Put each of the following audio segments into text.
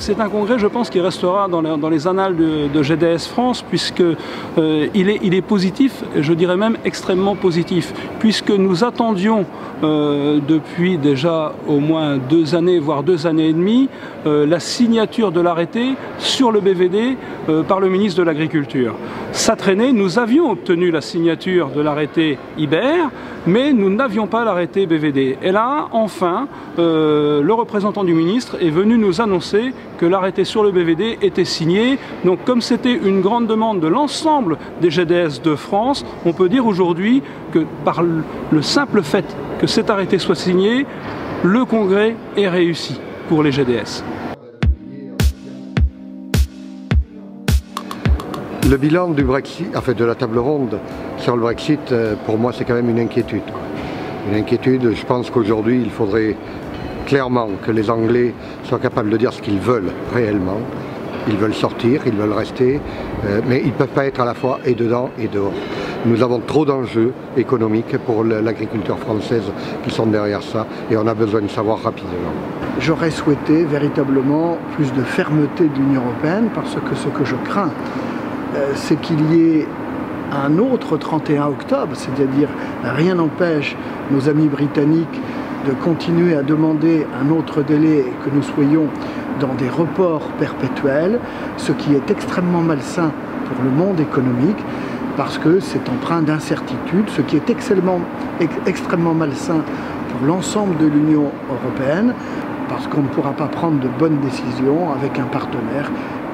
C'est un congrès, je pense, qui restera dans les annales de GDS France, puisque il est positif, je dirais même extrêmement positif, puisque nous attendions depuis déjà au moins 2 années, voire 2 années et demie, la signature de l'arrêté sur le BVD par le ministre de l'Agriculture. Ça traînait, nous avions obtenu la signature de l'arrêté IBER, mais nous n'avions pas l'arrêté BVD. Et là, enfin, le représentant du ministre est venu nous annoncer que l'arrêté sur le BVD était signé. Donc comme c'était une grande demande de l'ensemble des GDS de France, on peut dire aujourd'hui que par le simple fait que cet arrêté soit signé, le congrès est réussi pour les GDS. Le bilan du Brexit, enfin de la table ronde sur le Brexit, pour moi c'est quand même une inquiétude. Une inquiétude, je pense qu'aujourd'hui il faudrait clairement que les Anglais soient capables de dire ce qu'ils veulent réellement. Ils veulent sortir, ils veulent rester, mais ils ne peuvent pas être à la fois et dedans et dehors. Nous avons trop d'enjeux économiques pour l'agriculture française qui sont derrière ça et on a besoin de savoir rapidement. J'aurais souhaité véritablement plus de fermeté de l'Union européenne parce que ce que je crains, c'est qu'il y ait un autre 31 octobre, c'est-à-dire rien n'empêche nos amis britanniques de continuer à demander un autre délai et que nous soyons dans des reports perpétuels, ce qui est extrêmement malsain pour le monde économique parce que c'est empreint d'incertitude, ce qui est extrêmement malsain pour l'ensemble de l'Union européenne parce qu'on ne pourra pas prendre de bonnes décisions avec un partenaire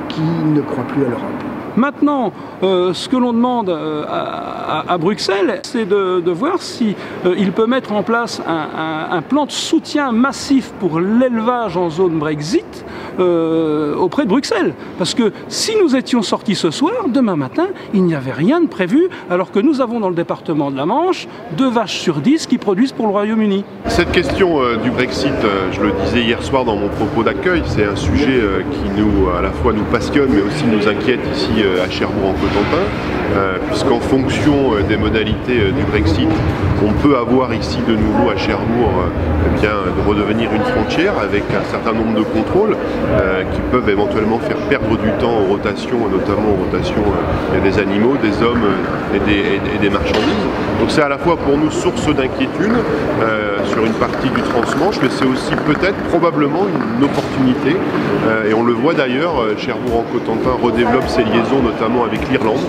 qui ne croit plus à l'Europe. Maintenant, ce que l'on demande à Bruxelles, c'est de voir si il peut mettre en place un plan de soutien massif pour l'élevage en zone Brexit auprès de Bruxelles. Parce que si nous étions sortis ce soir, demain matin, il n'y avait rien de prévu, alors que nous avons dans le département de la Manche 2 vaches sur 10 qui produisent pour le Royaume-Uni. Cette question du Brexit, je le disais hier soir dans mon propos d'accueil, c'est un sujet qui à la fois nous passionne, mais aussi nous inquiète ici à Cherbourg-en-Cotentin, puisqu'en fonction des modalités du Brexit, on peut avoir ici de nouveau à Cherbourg de redevenir une frontière avec un certain nombre de contrôles qui peuvent éventuellement faire perdre du temps aux rotations, notamment aux rotations des animaux, des hommes et des marchandises. Donc c'est à la fois pour nous source d'inquiétude sur une partie du transmanche, mais c'est aussi peut-être probablement une opportunité. Et on le voit d'ailleurs, Cherbourg-en-Cotentin redéveloppe ses liaisons notamment avec l'Irlande.